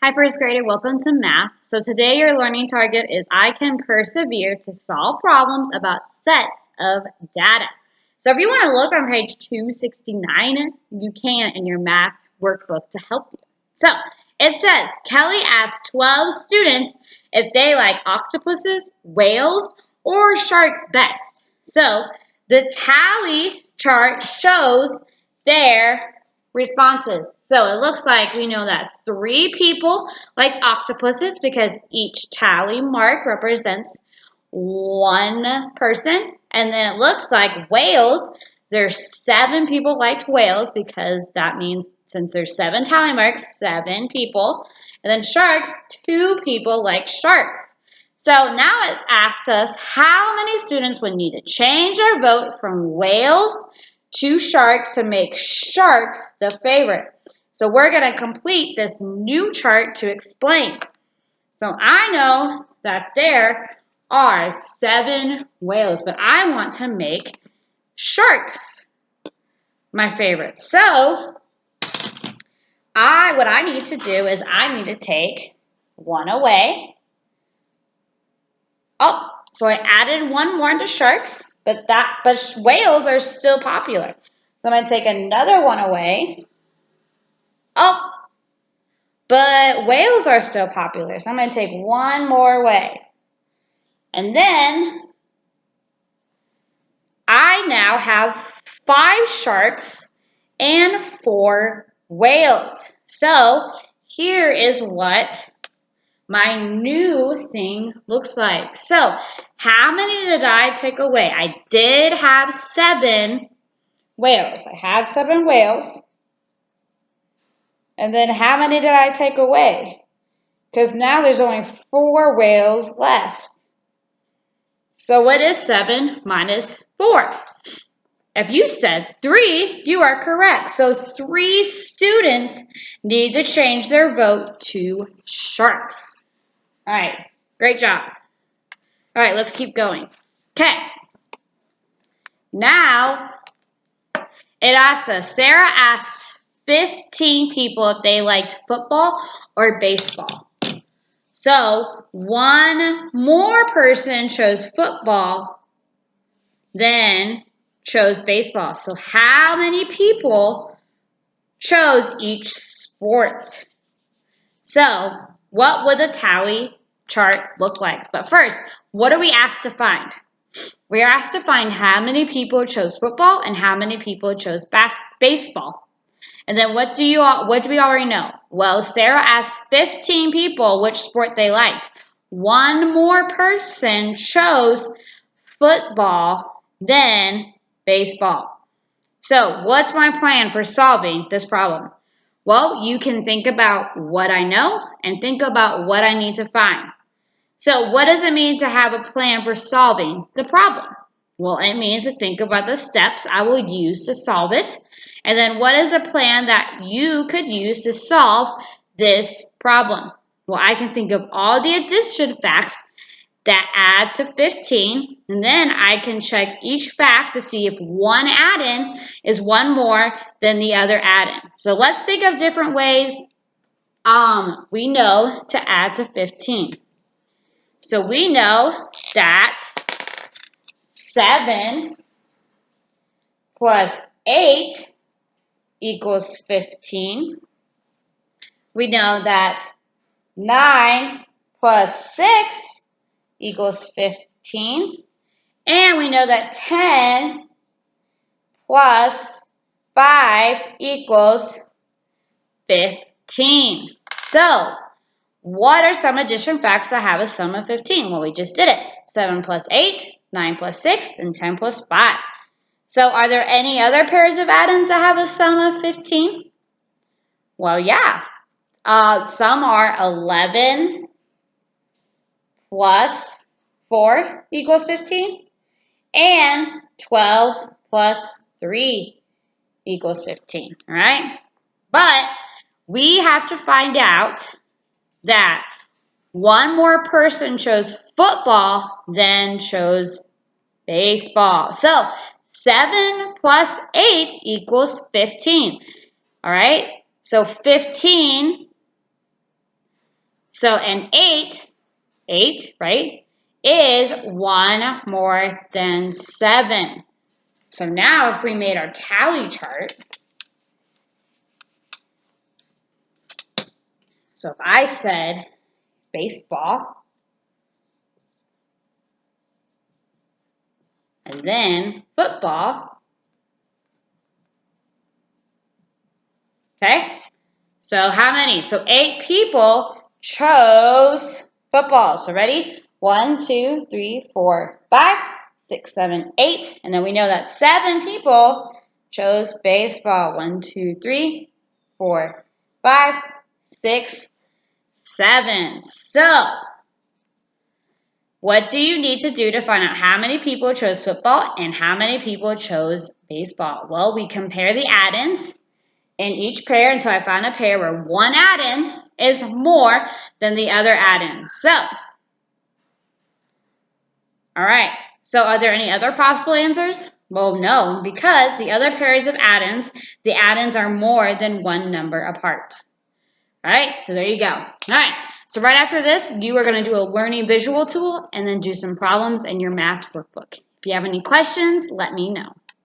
Hi, first grader. Welcome to math. So today your learning target is I can persevere to solve problems about sets of data. So if you want to look on page 269, you can in your math workbook to help you. So it says Kelly asked 12 students if they like octopuses, whales, or sharks best. So the tally chart shows their responses. So it looks like we know that 3 people liked octopuses because each tally mark represents one person. And then it looks like whales, there's 7 people liked whales because that means since there's 7 tally marks, 7 people. And then sharks, 2 people like sharks. So now it asks us how many students would need to change their vote from whales to sharks to make sharks the favorite. So we're going to complete this new chart to explain. So I know that there are 7 whales, but I want to make sharks my favorite. So what I need to do is I need to take 1 away. Oh, so I added 1 more into sharks, but whales are still popular. So I'm going to take another 1 away. Oh, but whales are still popular, so I'm going to take 1 more away. And then I now have 5 sharks and 4 whales. So here is what my new thing looks like. So how many did I take away? I did have 7 whales. I had 7 whales. And then how many did I take away? Because now there's only 4 whales left. So what is 7 minus 4? If you said 3, you are correct. So 3 students need to change their vote to sharks. All right, great job. All right, let's keep going. Okay. Now, it asks us, Sarah asked 15 people if they liked football or baseball. So 1 more person chose football than chose baseball. So how many people chose each sport? So what would the tally chart look like? But first, what are we asked to find? We are asked to find how many people chose football and how many people chose baseball. And then what do we already know? Well, Sarah asked 15 people which sport they liked. 1 more person chose football than baseball. So what's my plan for solving this problem? Well, you can think about what I know and think about what I need to find. So what does it mean to have a plan for solving the problem? Well, it means to think about the steps I will use to solve it. And then what is a plan that you could use to solve this problem? Well, I can think of all the addition facts that add to 15, and then I can check each fact to see if one add-in is 1 more than the other add-in. So let's think of different ways we know to add to 15. So we know that 7 plus 8 equals 15. We know that 9 plus 6 equals 15. And we know that 10 plus 5 equals 15. So, what are some addition facts that have a sum of 15? Well, we just did it. 7 plus 8, 9 plus 6, and 10 plus 5. So, are there any other pairs of add-ins that have a sum of 15? Well, yeah. Some are 11 plus 4 equals 15, and 12 plus 3 equals 15, all right? But we have to find out that 1 more person chose football than chose baseball. So 7 plus 8 equals 15, all right? So 15 So an 8, right, is 1 more than 7. So now if we made our tally chart, so if I said baseball, and then football, okay? So how many? So 8 people chose football. So ready? 1, 2, 3, 4, 5, 6, 7, 8. And then we know that 7 people chose baseball. 1, 2, 3, 4, 5, 6, 7. So what do you need to do to find out how many people chose football and how many people chose baseball? Well, we compare the add-ins in each pair until I find a pair where one add-in is more than the other add-in. So, all right. So are there any other possible answers? Well, no, because the other pairs of add-ins, the add-ins are more than one number apart. All right, so there you go. All right, so right after this, you are going to do a learning visual tool and then do some problems in your math workbook. If you have any questions, let me know.